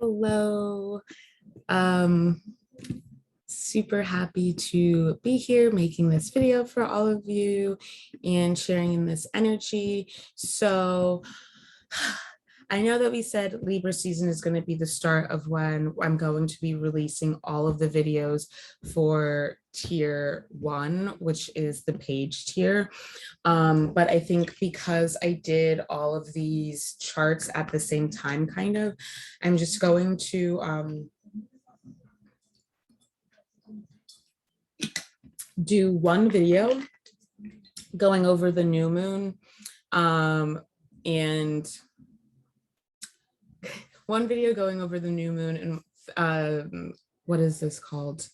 Hello. Um, Super happy to be here making this video for all of you and sharing in this energy. So I know that we said Libra season is going to be the start of when I'm going to be releasing all of the videos for tier 1, which is the page tier. But I think because I did all of these charts at the same time, I'm just going to do one video going over the new moon and one video going over the new moon and what is this called?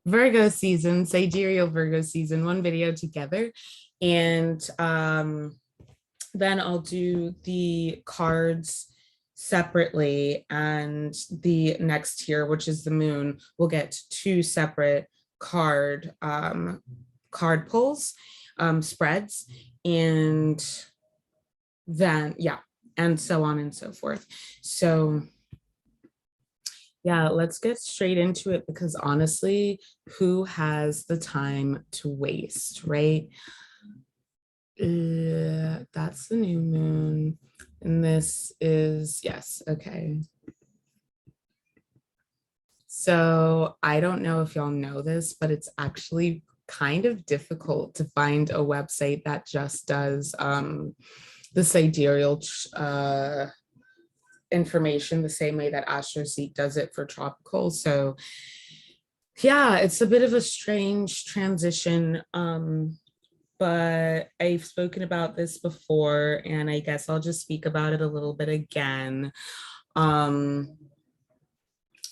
Virgo season, Sidereal Virgo season, one video together. And then I'll do the cards separately, and the next tier, which is the moon, will get 2 separate card pulls, spreads, and then and so on and so forth. So yeah, let's get straight into it, because honestly, who has the time to waste, right? That's the new moon. And this is, yes, okay. So I don't know if y'all know this, but it's actually kind of difficult to find a website that just does the sidereal information the same way that 𝗪𝗪𝘁 does it for tropical. So yeah, it's a bit of a strange transition. But I've spoken about this before, and I guess I'll just speak about it a little bit again.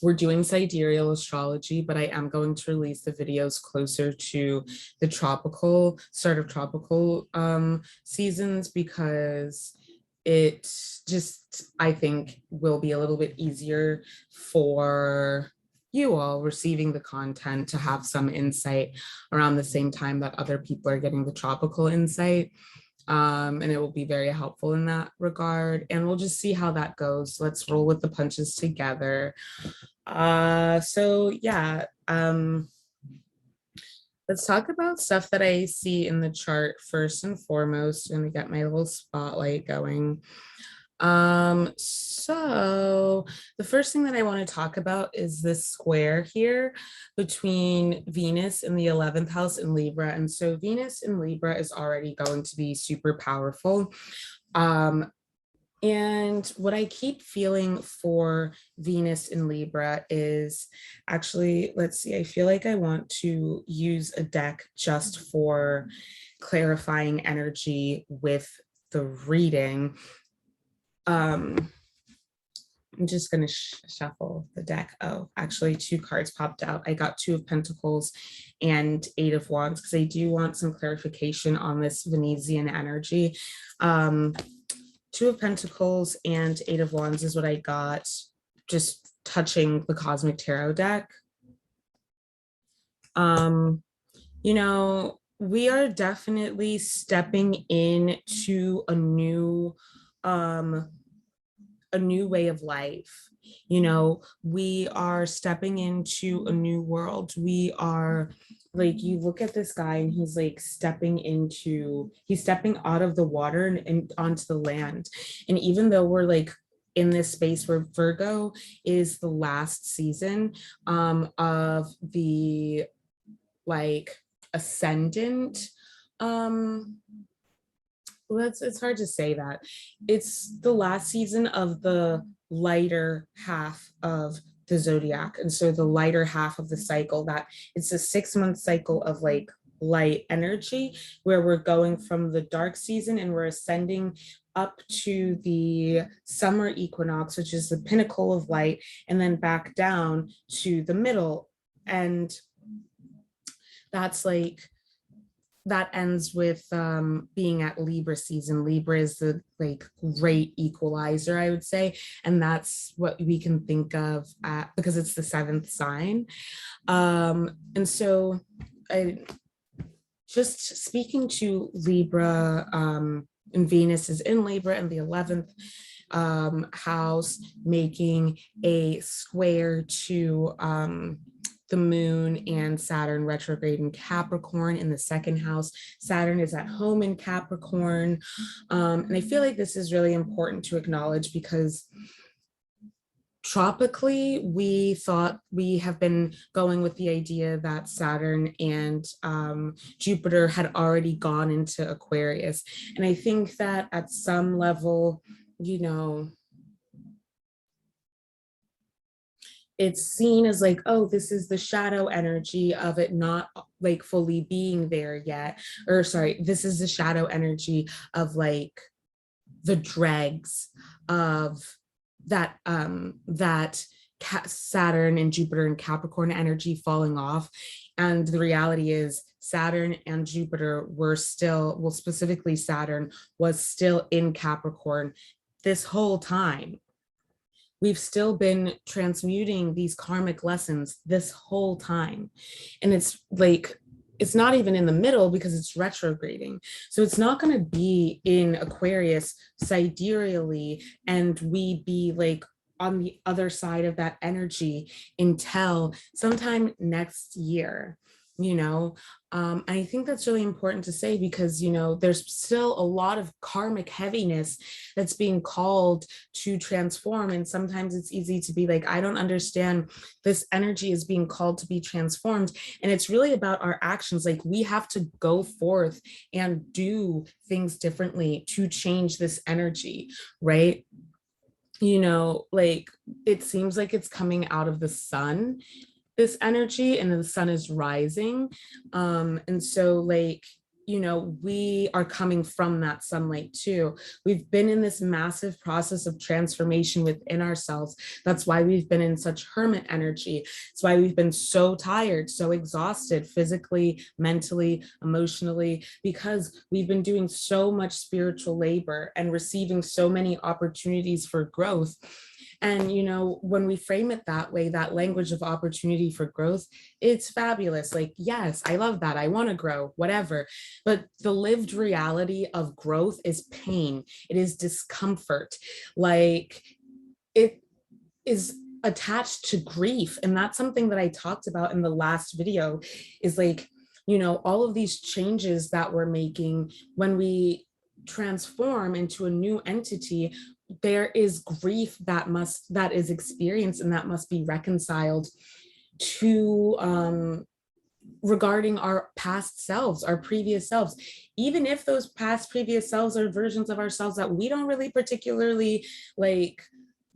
We're doing sidereal astrology, but I am going to release the videos closer to the start of tropical seasons, because it just, I think, will be a little bit easier for you all receiving the content to have some insight around the same time that other people are getting the tropical insight. And it will be very helpful in that regard. And we'll just see how that goes. Let's roll with the punches together. So yeah, let's talk about stuff that I see in the chart first and foremost, and I get my little spotlight going. So the first thing that I want to talk about is this square here between Venus in the 11th house in Libra. And so Venus in Libra is already going to be super powerful. And what I keep feeling for Venus in Libra is actually, let's see, I feel like I want to use a deck just for clarifying energy with the reading. I'm just going to shuffle the deck. Oh, actually 2 cards popped out. I got 2 of Pentacles and 8 of Wands, because I do want some clarification on this Venusian energy. 2 of Pentacles and 8 of Wands is what I got just touching the Cosmic Tarot deck. You know, we are definitely stepping into a new way of life. You know, we are stepping into a new world. We are, like, you look at this guy and he's like stepping out of the water and onto the land. And even though we're like in this space where Virgo is the last season of the like ascendant, it's hard to say that. It's the last season of the lighter half of the zodiac. And so the lighter half of the cycle, that it's a 6-month cycle of like light energy, where we're going from the dark season and we're ascending up to the summer equinox, which is the pinnacle of light, and then back down to the middle. And that's like, that ends with being at Libra season. Libra is the like great equalizer, I would say. And that's what we can think of because it's the 7th sign. And so I just speaking to Libra and Venus is in Libra in the 11th house, making a square to the moon and Saturn retrograde in Capricorn in the 2nd house. Saturn is at home in Capricorn. And I feel like this is really important to acknowledge because tropically, we have been going with the idea that Saturn and Jupiter had already gone into Aquarius. And I think that at some level, you know, it's seen as like, oh, this is the shadow energy of it not like fully being there yet. Or sorry, this is the shadow energy of like the dregs of that Saturn and Jupiter and Capricorn energy falling off. And the reality is Saturn and Jupiter were still, well, specifically Saturn was still in Capricorn this whole time. We've still been transmuting these karmic lessons this whole time. And it's like, it's not even in the middle because it's retrograding. So it's not going to be in Aquarius sidereally and we be like on the other side of that energy until sometime next year, you know. I think that's really important to say because, you know, there's still a lot of karmic heaviness that's being called to transform. And sometimes it's easy to be like, I don't understand, this energy is being called to be transformed. And it's really about our actions. Like we have to go forth and do things differently to change this energy, right? You know, like it seems like it's coming out of the sun, this energy, and the sun is rising. And so like, you know, we are coming from that sunlight too. We've been in this massive process of transformation within ourselves. That's why we've been in such hermit energy. It's why we've been so tired, so exhausted physically, mentally, emotionally, because we've been doing so much spiritual labor and receiving so many opportunities for growth. And, you know, when we frame it that way, that language of opportunity for growth, it's fabulous. Like, yes, I love that. I want to grow, whatever. But the lived reality of growth is pain. It is discomfort. Like, it is attached to grief. And that's something that I talked about in the last video is like, you know, all of these changes that we're making when we transform into a new entity, there is grief that is experienced and that must be reconciled to regarding our past selves, our previous selves, even if those past previous selves are versions of ourselves that we don't really particularly like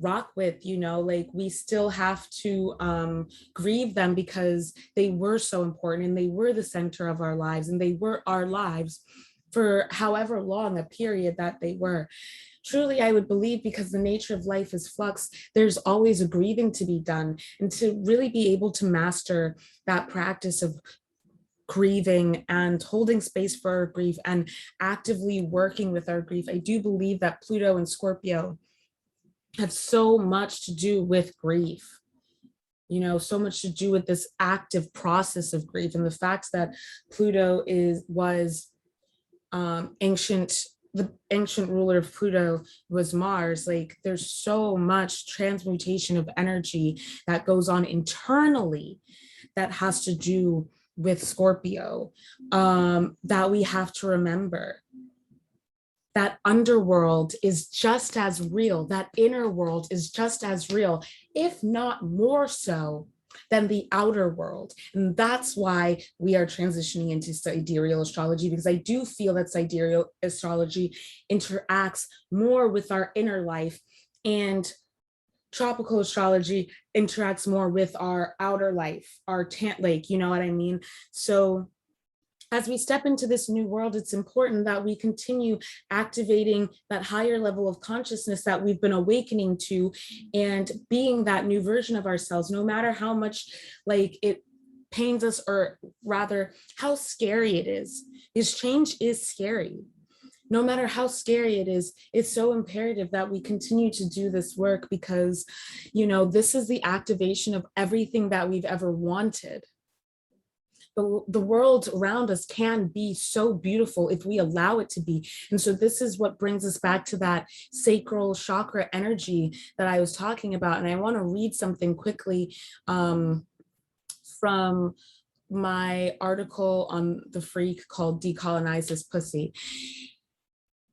rock with, you know, like we still have to grieve them because they were so important and they were the center of our lives and they were our lives for however long a period that they were. Truly, I would believe because the nature of life is flux, there's always a grieving to be done. And to really be able to master that practice of grieving and holding space for our grief and actively working with our grief, I do believe that Pluto and Scorpio have so much to do with grief. You know, so much to do with this active process of grief. And the fact that Pluto was the ancient ruler of Pluto was Mars. Like there's so much transmutation of energy that goes on internally that has to do with Scorpio, that we have to remember. That underworld is just as real, that inner world is just as real, if not more so than the outer world. And that's why we are transitioning into sidereal astrology, because I do feel that sidereal astrology interacts more with our inner life and tropical astrology interacts more with our outer life, our like, you know what I mean? So as we step into this new world, it's important that we continue activating that higher level of consciousness that we've been awakening to and being that new version of ourselves, no matter how much like it pains us, or rather how scary it is. This change is scary. No matter how scary it is, it's so imperative that we continue to do this work because, you know, this is the activation of everything that we've ever wanted. the world around us can be so beautiful if we allow it to be. And so this is what brings us back to that sacral chakra energy that I was talking about. And I want to read something quickly from my article on the freak called Decolonize This Pussy.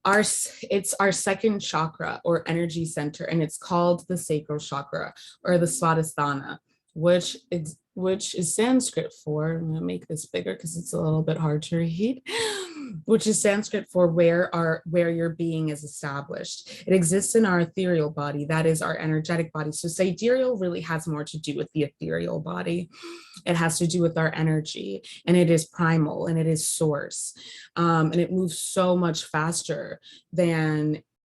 It's our second chakra or energy center, and it's called the sacral chakra or the Svadhisthana, which is Sanskrit for, I'm going to make this bigger because it's a little bit hard to read, which is Sanskrit for where your being is established. It exists in our ethereal body, that is our energetic body. So sidereal really has more to do with the ethereal body. It has to do with our energy, and it is primal, and it is source, and it moves so much faster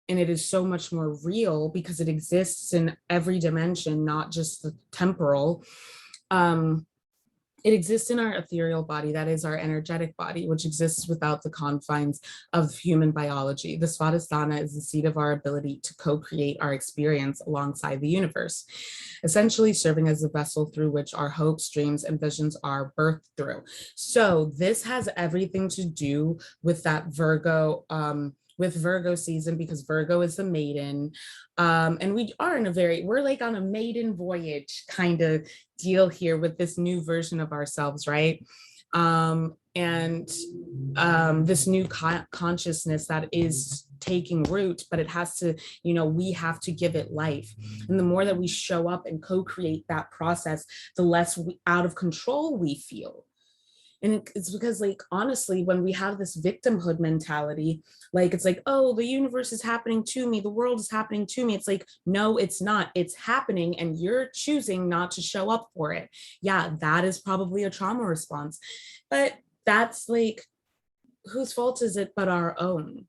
and it is so much more real because it exists in every dimension, not just the temporal. It exists in our ethereal body, that is our energetic body, which exists without the confines of human biology. The Svadhisthana is the seat of our ability to co-create our experience alongside the universe, essentially serving as the vessel through which our hopes, dreams, and visions are birthed through. So this has everything to do with that Virgo, with Virgo season, because Virgo is the maiden. And we're like on a maiden voyage kind of deal here with this new version of ourselves, right? This new consciousness that is taking root, but it has to, we have to give it life. And the more that we show up and co-create that process, the less out of control we feel. And it's because, like, honestly, when we have this victimhood mentality, like, it's like, oh, the universe is happening to me, the world is happening to me. It's like, no, it's not. It's happening, and you're choosing not to show up for it. Yeah, that is probably a trauma response. But that's like, whose fault is it but our own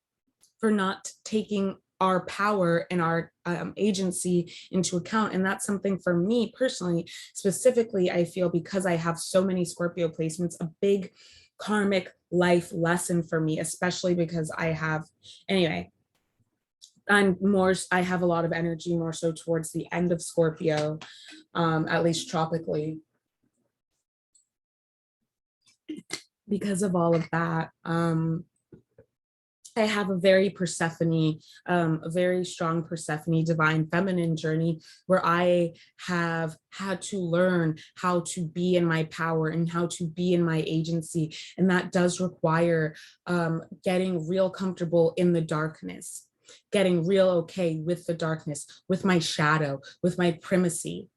for not taking our power and our agency into account? And that's something for me personally, specifically, I feel, because I have so many Scorpio placements, a big karmic life lesson for me, especially because I have, anyway, I have a lot of energy more so towards the end of Scorpio, at least tropically, because of all of that. I have a very Persephone, a very strong Persephone divine feminine journey where I have had to learn how to be in my power and how to be in my agency. And that does require getting real comfortable in the darkness, getting real okay with the darkness, with my shadow, with my primacy,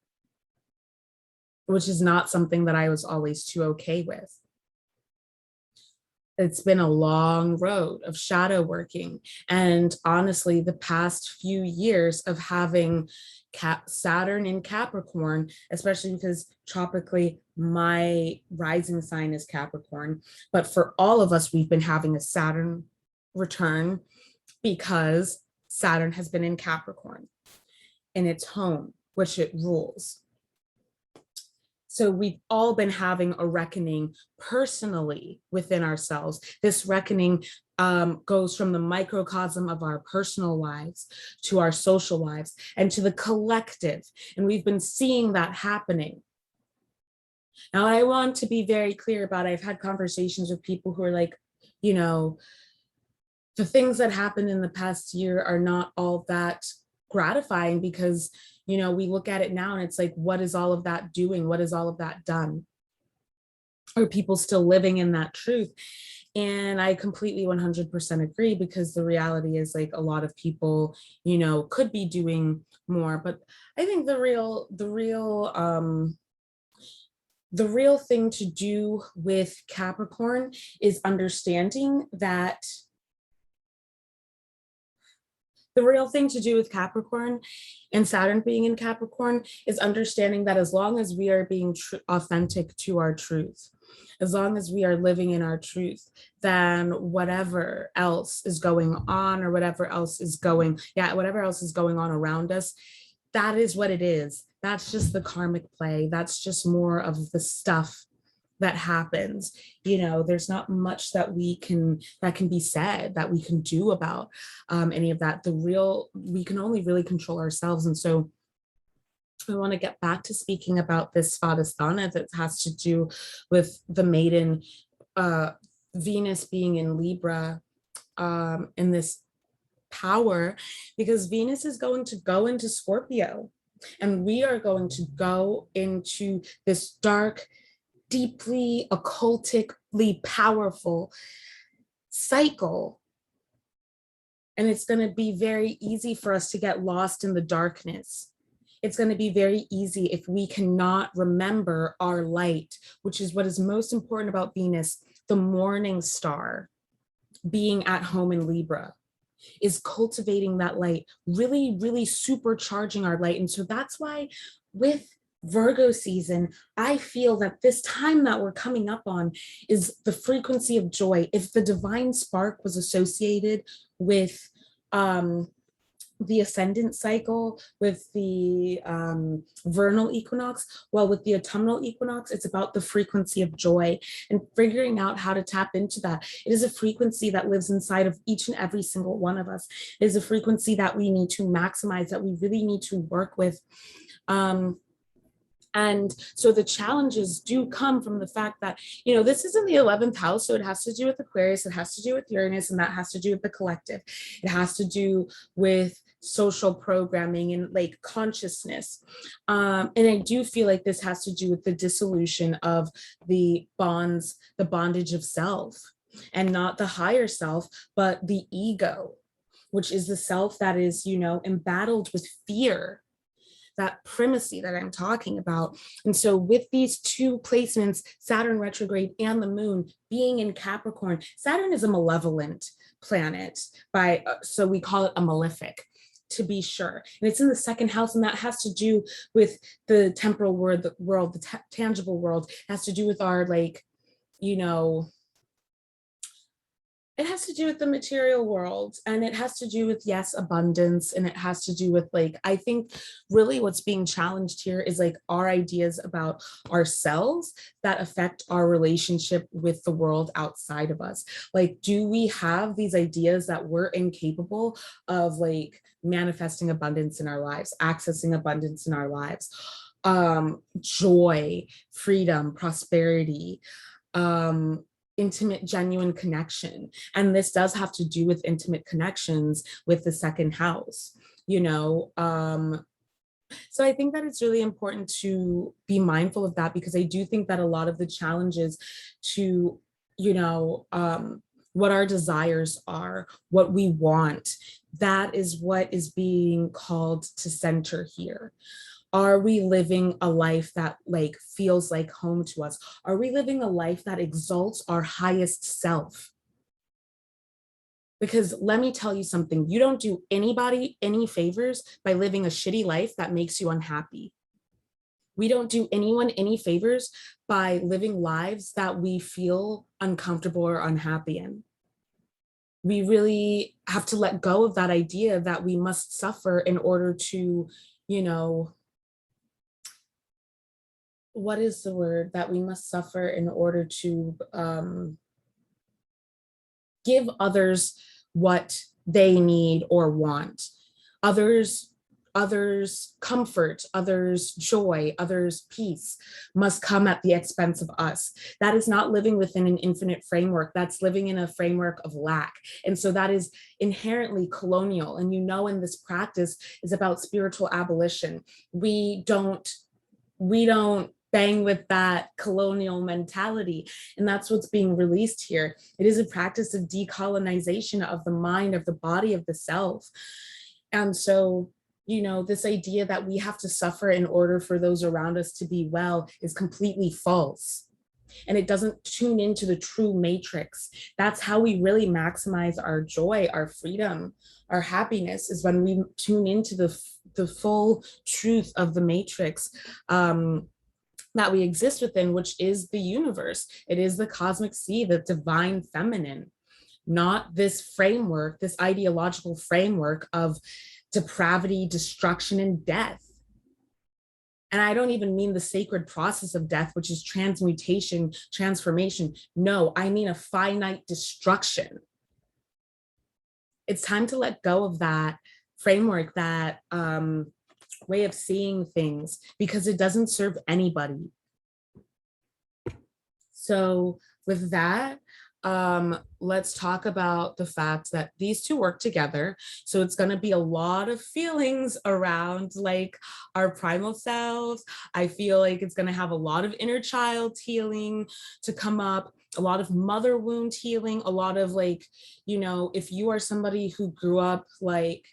which is not something that I was always too okay with. It's been a long road of shadow working. And honestly, the past few years of having Saturn in Capricorn, especially because tropically my rising sign is Capricorn, but for all of us, we've been having a Saturn return because Saturn has been in Capricorn in its home, which it rules. So we've all been having a reckoning personally within ourselves. This reckoning goes from the microcosm of our personal lives to our social lives and to the collective. And we've been seeing that happening. Now, I want to be very clear about, I've had conversations with people who are like, the things that happened in the past year are not all that gratifying because we look at it now and it's like, what is all of that doing? What is all of that done? Are people still living in that truth? And I completely 100% agree, because the reality is, like, a lot of people, could be doing more. But I think the real thing to do with Capricorn is understanding that the real thing to do with Capricorn and Saturn being in Capricorn is understanding that as long as we are being authentic to our truth, as long as we are living in our truth, then whatever else is going on or whatever else is going on around us, that is what it is. That's just the karmic play. That's just more of the stuff that happens. There's not much that can be said, that we can do about any of that. We can only really control ourselves. And so I want to get back to speaking about this Svadhisthana that has to do with the maiden, Venus being in Libra, in this power, because Venus is going to go into Scorpio, and we are going to go into this dark, deeply occultically powerful cycle. And it's going to be very easy for us to get lost in the darkness. It's going to be very easy if we cannot remember our light, which is what is most important about Venus, the morning star being at home in Libra, is cultivating that light, really, really supercharging our light. And so that's why with Virgo season, I feel that this time that we're coming up on is the frequency of joy. If the divine spark was associated with the ascendant cycle, with the vernal equinox, well, with the autumnal equinox, it's about the frequency of joy and figuring out how to tap into that. It is a frequency that lives inside of each and every single one of us. It is a frequency that we need to maximize, that we really need to work with. And so the challenges do come from the fact that, you know, this is in the 11th house, so it has to do with Aquarius, it has to do with Uranus, and that has to do with the collective. It has to do with social programming and like consciousness. And I do feel like this has to do with the dissolution of the bonds, the bondage of self, and not the higher self, but the ego, which is the self that is, you know, embattled with fear, that primacy that I'm talking about. And so with these two placements, Saturn retrograde and the moon being in Capricorn, Saturn is a malevolent planet, so we call it a malefic, to be sure. And it's in the second house, and that has to do with the temporal world, the tangible world. It has to do with our, like, you know, it has to do with the material world, and it has to do with, yes, abundance, and it has to do with, like, I think really what's being challenged here is like our ideas about ourselves that affect our relationship with the world outside of us. Like, do we have these ideas that we're incapable of like manifesting abundance in our lives, accessing abundance in our lives, joy, freedom, prosperity, intimate, genuine connection. And this does have to do with intimate connections with the second house, you know. So I think that it's really important to be mindful of that, because I do think that a lot of the challenges to, you know, what our desires are, what we want, that is what is being called to center here. Are we living a life that like feels like home to us? Are we living a life that exalts our highest self? Because let me tell you something, you don't do anybody any favors by living a shitty life that makes you unhappy. We don't do anyone any favors by living lives that we feel uncomfortable or unhappy in. We really have to let go of that idea that we must suffer in order to, you know, what is the word, that we must suffer in order to give others what they need or want. Others comfort, others joy, others peace must come at the expense of us. That is not living within an infinite framework. That's living in a framework of lack. And so that is inherently colonial. And you know, in this practice is about spiritual abolition. We don't bang with that colonial mentality. And that's what's being released here. It is a practice of decolonization of the mind, of the body, of the self. And so, you know, this idea that we have to suffer in order for those around us to be well is completely false. And it doesn't tune into the true matrix. That's how we really maximize our joy, our freedom, our happiness, is when we tune into the full truth of the matrix that we exist within, which is the universe. It is the cosmic sea, the divine feminine, not this framework, this ideological framework of depravity, destruction, and death. And I don't even mean the sacred process of death, which is transmutation, transformation. No, I mean a finite destruction. It's time to let go of that framework, that way of seeing things because it doesn't serve anybody. So with that, let's talk about the fact that these two work together. So it's going to be a lot of feelings around like our primal selves. I feel like it's going to have a lot of inner child healing to come up, a lot of mother wound healing, a lot of like, you know, if you are somebody who grew up like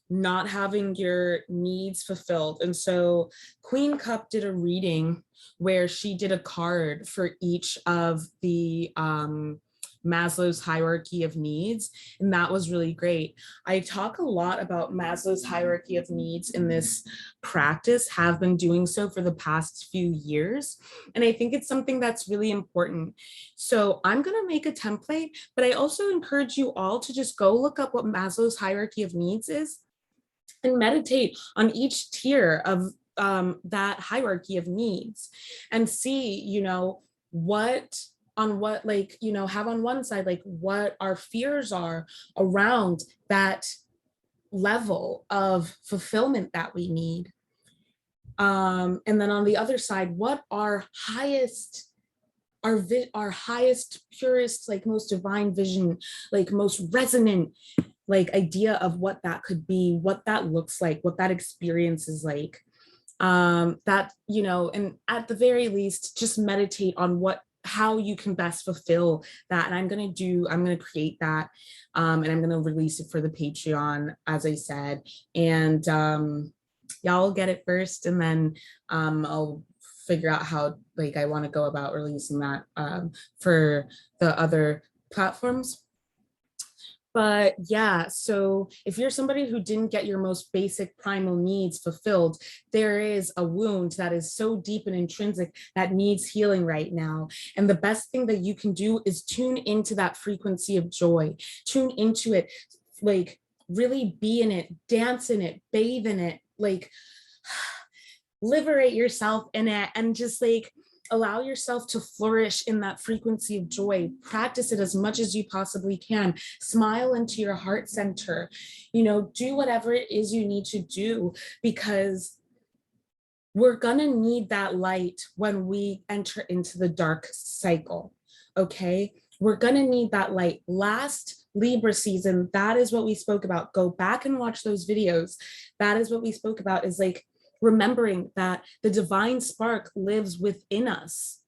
not having your needs fulfilled. And so Queen Cup did a reading where she did a card for each of the Maslow's hierarchy of needs. And that was really great. I talk a lot about Maslow's hierarchy of needs in this practice, have been doing so for the past few years. And I think it's something that's really important. So I'm going to make a template, but I also encourage you all to just go look up what Maslow's hierarchy of needs is and meditate on each tier of that hierarchy of needs and see, you know, what like, you know, have on one side, like what our fears are around that level of fulfillment that we need. And then on the other side, what our highest, purest, like most divine vision, like most resonant, like idea of what that could be, what that looks like, what that experience is like. That, you know, and at the very least, just meditate on how you can best fulfill that. And I'm going to create that, and I'm going to release it for the Patreon, as I said, and y'all get it first, and then I'll figure out how like I want to go about releasing that for the other platforms. But yeah, so if you're somebody who didn't get your most basic primal needs fulfilled, there is a wound that is so deep and intrinsic that needs healing right now. And the best thing that you can do is tune into that frequency of joy, tune into it, like really be in it, dance in it, bathe in it, like liberate yourself in it, and just like allow yourself to flourish in that frequency of joy. Practice it as much as you possibly can. Smile into your heart center, you know, do whatever it is you need to do, because we're gonna need that light when we enter into the dark cycle, okay? We're gonna need that light. Last Libra season, that is what we spoke about. Go back and watch those videos. That is what we spoke about, is like remembering that the divine spark lives within us.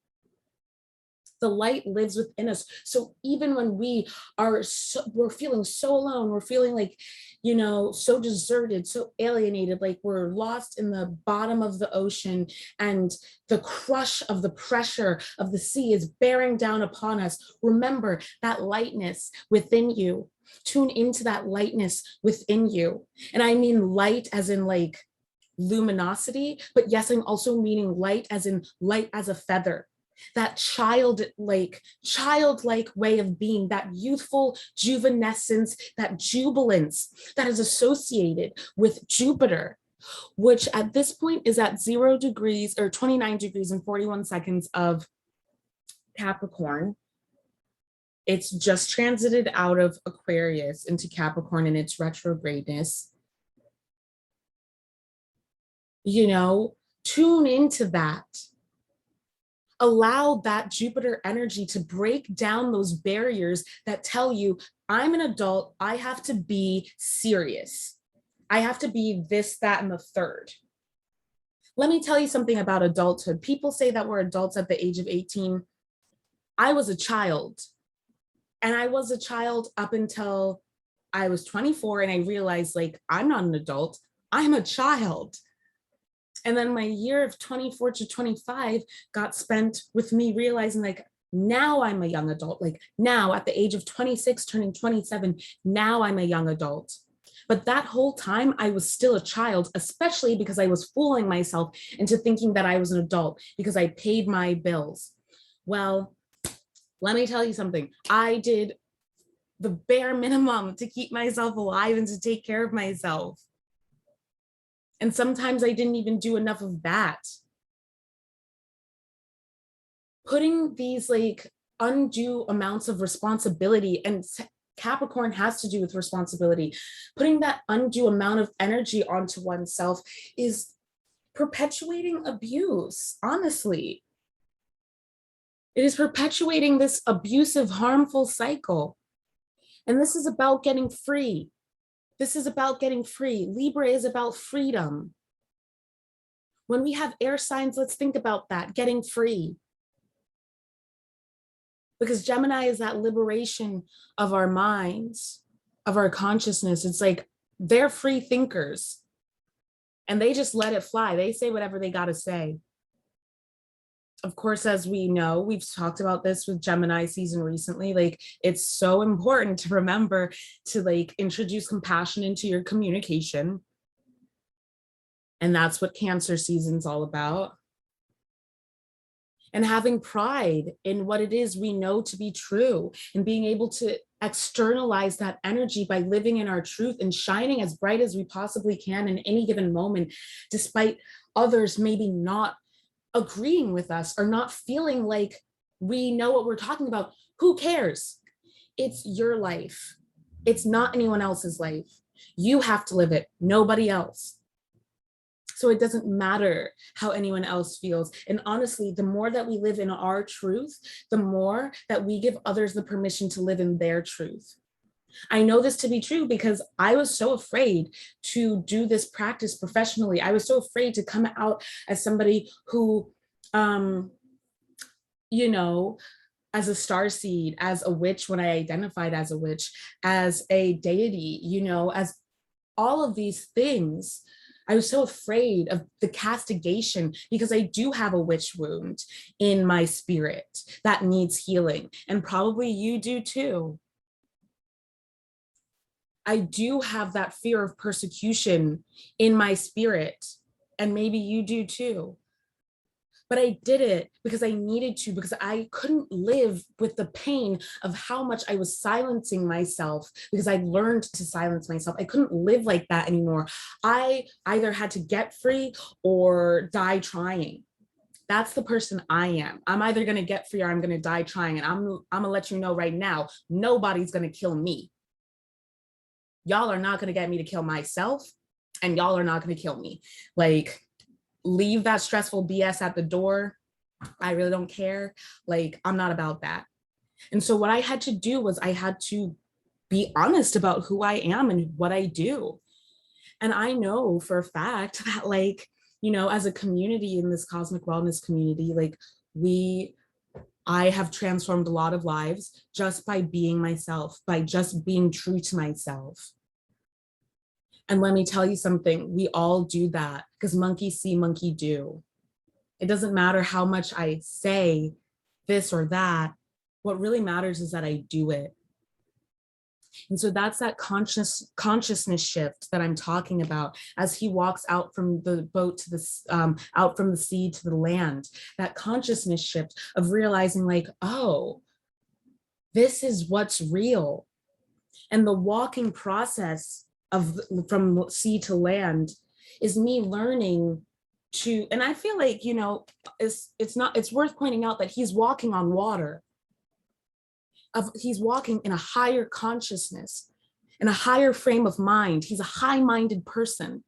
The light lives within us. So even when we're feeling so alone, we're feeling like, you know, so deserted, so alienated, like we're lost in the bottom of the ocean and the crush of the pressure of the sea is bearing down upon us. Remember that lightness within you. Tune into that lightness within you. And I mean light as in like luminosity, but yes, I'm also meaning light as in light as a feather. That childlike way of being, that youthful juvenescence, that jubilance that is associated with Jupiter, which at this point is at 0 degrees or 29 degrees and 41 seconds of Capricorn. It's just transited out of Aquarius into Capricorn in its retrogradeness. You know, tune into that. Allow that Jupiter energy to break down those barriers that tell you, I'm an adult, I have to be serious. I have to be this, that, and the third. Let me tell you something about adulthood. People say that we're adults at the age of 18. I was a child. And I was a child up until I was 24, and I realized like, I'm not an adult, I'm a child. And then my year of 24 to 25 got spent with me realizing like, now I'm a young adult. Like now at the age of 26, turning 27, now I'm a young adult. But that whole time I was still a child, especially because I was fooling myself into thinking that I was an adult because I paid my bills. Well, let me tell you something. I did the bare minimum to keep myself alive and to take care of myself. And sometimes I didn't even do enough of that. Putting these like undue amounts of responsibility and Capricorn has to do with responsibility. Putting that undue amount of energy onto oneself is perpetuating abuse, honestly. It is perpetuating this abusive, harmful cycle. And this is about getting free. This is about getting free. Libra is about freedom. When we have air signs, let's think about that, getting free. Because Gemini is that liberation of our minds, of our consciousness. It's like they're free thinkers and they just let it fly. They say whatever they got to say. Of course, as we know, we've talked about this with Gemini season recently, like it's so important to remember to like introduce compassion into your communication. And that's what Cancer season's all about. And having pride in what it is we know to be true and being able to externalize that energy by living in our truth and shining as bright as we possibly can in any given moment, despite others maybe not agreeing with us or not feeling like we know what we're talking about. Who cares? It's your life. It's not anyone else's life. You have to live it, nobody else. So it doesn't matter how anyone else feels. And honestly, the more that we live in our truth, the more that we give others the permission to live in their truth. I know this to be true because I was so afraid to do this practice professionally. I was so afraid to come out as somebody who, you know, as a starseed, as a witch when I identified as a witch, as a deity, you know, as all of these things. I was so afraid of the castigation because I do have a witch wound in my spirit that needs healing. And probably you do too. I do have that fear of persecution in my spirit, and maybe you do too. But I did it because I needed to, because I couldn't live with the pain of how much I was silencing myself because I learned to silence myself. I couldn't live like that anymore. I either had to get free or die trying. That's the person I am. I'm either going to get free or I'm going to die trying. And I'm going to let you know right now, nobody's going to kill me. Y'all are not going to get me to kill myself, and y'all are not going to kill me. Like, leave that stressful BS at the door. I really don't care. Like, I'm not about that. And so what I had to do was I had to be honest about who I am and what I do. And I know for a fact that, like, you know, as a community in this cosmic wellness community, like I have transformed a lot of lives just by being myself, by just being true to myself. And let me tell you something, we all do that because monkey see, monkey do. It doesn't matter how much I say this or that. What really matters is that I do it. And so that's that consciousness shift that I'm talking about as he walks out from the boat to the, out from the sea to the land, that consciousness shift of realizing like, oh, this is what's real. And the walking process of from sea to land is me learning to, and I feel like, you know, it's worth pointing out that he's walking on water. He's walking in a higher consciousness, in a higher frame of mind. He's a high-minded person.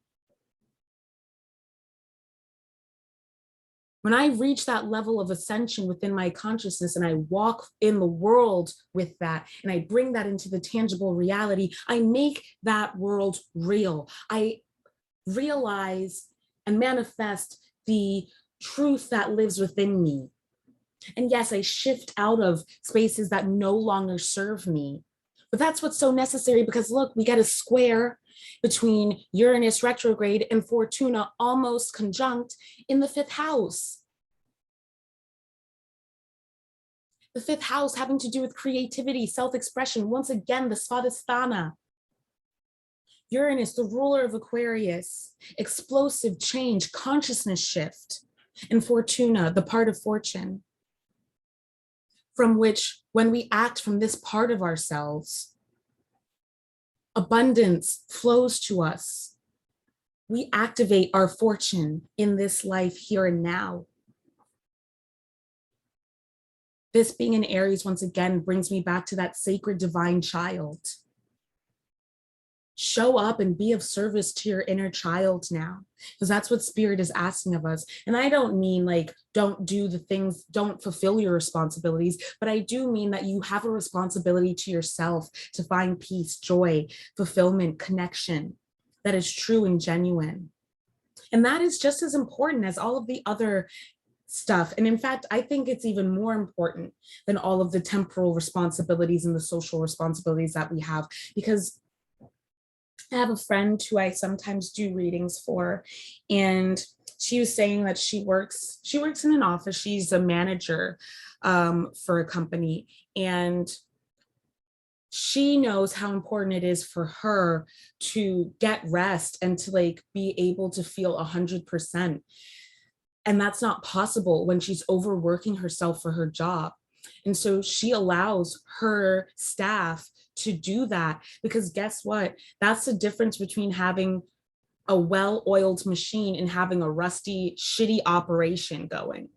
When I reach that level of ascension within my consciousness and I walk in the world with that and I bring that into the tangible reality, I make that world real. I realize and manifest the truth that lives within me. And yes, I shift out of spaces that no longer serve me. But that's what's so necessary because look, we get a square between Uranus retrograde and Fortuna almost conjunct in the 5th house. The 5th house having to do with creativity, self-expression. Once again, the Svadhisthana. Uranus, the ruler of Aquarius, explosive change, consciousness shift. And Fortuna, the part of fortune, from which when we act from this part of ourselves, abundance flows to us. We activate our fortune in this life here and now. This being in Aries, once again, brings me back to that sacred divine child. Show up and be of service to your inner child now, because that's what spirit is asking of us. And I don't mean like, don't do the things, don't fulfill your responsibilities, but I do mean that you have a responsibility to yourself to find peace, joy, fulfillment, connection that is true and genuine. And that is just as important as all of the other stuff. And in fact, I think it's even more important than all of the temporal responsibilities and the social responsibilities that we have, because I have a friend who I sometimes do readings for, and she was saying that she works in an office. She's a manager for a company, and she knows how important it is for her to get rest and to like be able to feel 100%. And that's not possible when she's overworking herself for her job. And so she allows her staff to do that, because guess what? That's the difference between having a well-oiled machine and having a rusty, shitty operation going.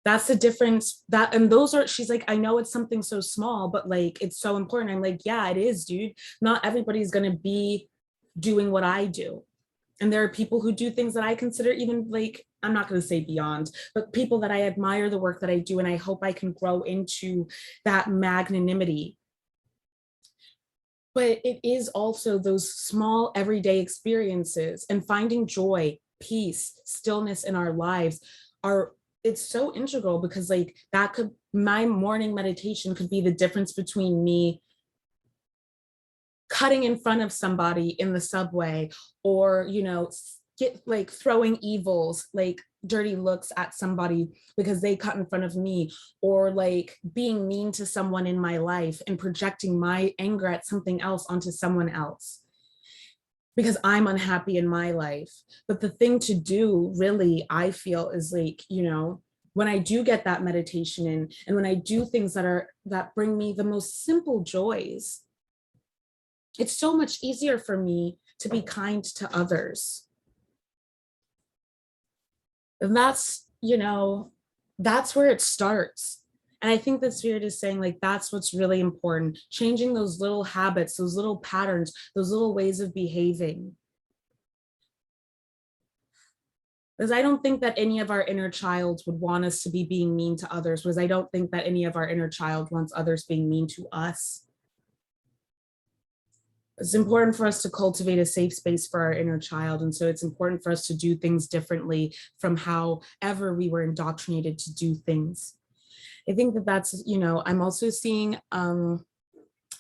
That's the difference. That, and those are, she's like, I know it's something so small, but like, it's so important. I'm like, yeah, it is, dude. Not everybody's going to be doing what I do. And there are people who do things that I consider even like, I'm not going to say beyond, but people that I admire the work that I do. And I hope I can grow into that magnanimity. But it is also those small everyday experiences and finding joy, peace, stillness in our lives are, it's so integral, because like that could, my morning meditation could be the difference between me cutting in front of somebody in the subway, or, you know, get like throwing evils, like dirty looks at somebody because they cut in front of me, or like being mean to someone in my life and projecting my anger at something else onto someone else because I'm unhappy in my life. But the thing to do really, I feel, is like, you know, when I do get that meditation in, and when I do things that bring me the most simple joys, it's so much easier for me to be kind to others. And that's, you know, that's where it starts. And I think that Spirit is saying, like, that's what's really important. Changing those little habits, those little patterns, those little ways of behaving. Because I don't think that any of our inner child would want us to be being mean to others, because I don't think that any of our inner child wants others being mean to us. It's important for us to cultivate a safe space for our inner child. And so it's important for us to do things differently from however we were indoctrinated to do things. I think that that's, you know, I'm also seeing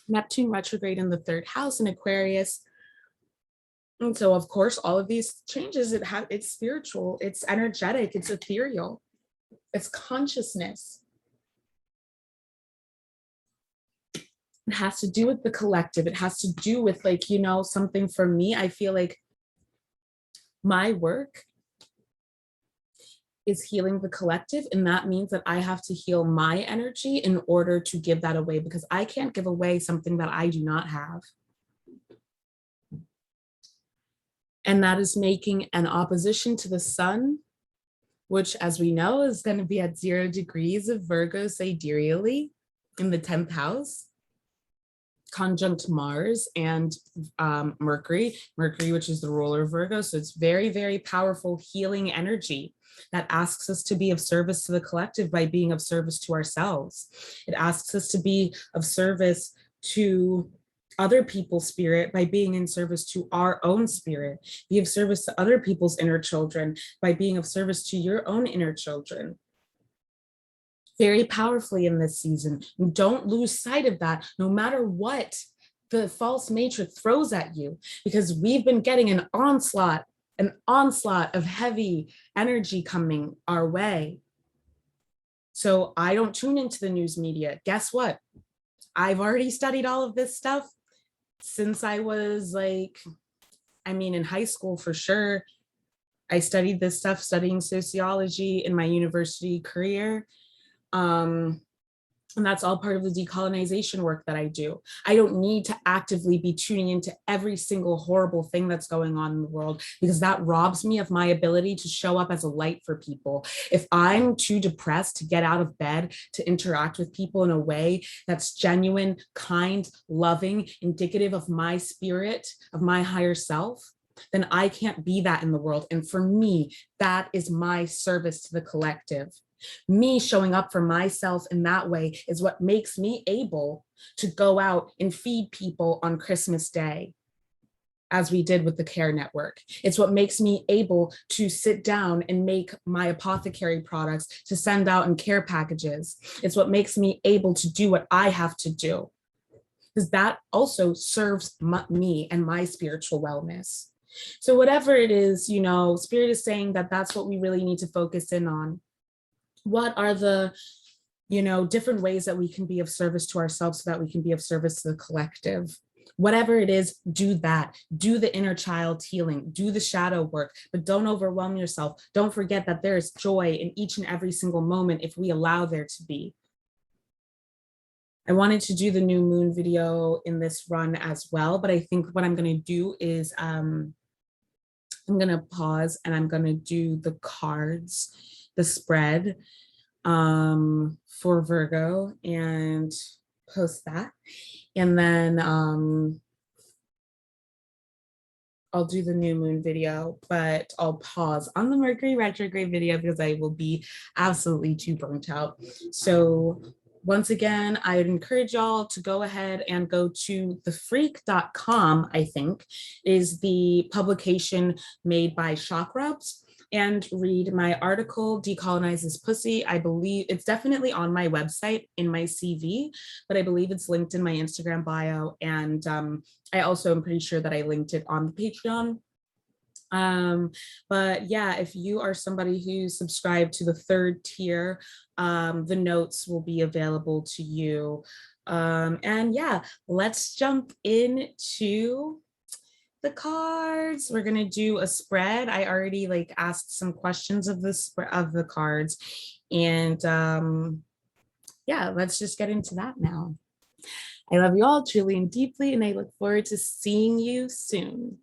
Neptune retrograde in the 3rd house in Aquarius. And so, of course, all of these changes, it's spiritual, it's energetic, it's ethereal, it's consciousness. It has to do with the collective. It has to do with, like, you know, something for me. I feel like my work is healing the collective. And that means that I have to heal my energy in order to give that away, because I can't give away something that I do not have. And that is making an opposition to the sun, which, as we know, is going to be at 0 degrees of Virgo sidereally in the 10th house, conjunct Mars and Mercury, which is the ruler of Virgo. So it's very, very powerful healing energy that asks us to be of service to the collective by being of service to ourselves. It asks us to be of service to other people's spirit by being in service to our own spirit, be of service to other people's inner children by being of service to your own inner children. Very powerfully in this season. And don't lose sight of that, no matter what the false matrix throws at you, because we've been getting an onslaught of heavy energy coming our way. So I don't tune into the news media. Guess what? I've already studied all of this stuff since I was like, I mean, in high school for sure. I studied this stuff, studying sociology in my university career. And that's all part of the decolonization work that I do. I don't need to actively be tuning into every single horrible thing that's going on in the world, because that robs me of my ability to show up as a light for people. If I'm too depressed to get out of bed to interact with people in a way that's genuine, kind, loving, indicative of my spirit, of my higher self, then I can't be that in the world. And for me, that is my service to the collective. Me showing up for myself in that way is what makes me able to go out and feed people on Christmas Day, as we did with the Care Network. It's what makes me able to sit down and make my apothecary products to send out in care packages. It's what makes me able to do what I have to do, because that also serves me and my spiritual wellness. So whatever it is, you know, Spirit is saying that that's what we really need to focus in on. What are the, you know, different ways that we can be of service to ourselves so that we can be of service to the collective? Whatever it is, do that. Do the inner child healing, do the shadow work, but don't overwhelm yourself. Don't forget that there is joy in each and every single moment if we allow there to be. I wanted to do the new moon video in this run as well, but I think what I'm going to do is I'm going to pause and I'm going to do the cards, the spread for Virgo, and post that. And then I'll do the new moon video, but I'll pause on the Mercury retrograde video because I will be absolutely too burnt out. So once again, I would encourage y'all to go ahead and go to thefreak.com, I think, is the publication made by Chakrubs, and read my article, 𝗪colonizes pussy. I believe it's definitely on my website in my CV, but I believe it's linked in my Instagram bio. And I also am pretty sure that I linked it on the Patreon. But yeah, if you are somebody who's subscribed to the 3rd tier, the notes will be available to you. And yeah, let's jump into the cards. We're gonna do a spread. I already asked some questions of the cards, and yeah, let's just get into that now. I love you all truly and deeply, and I look forward to seeing you soon.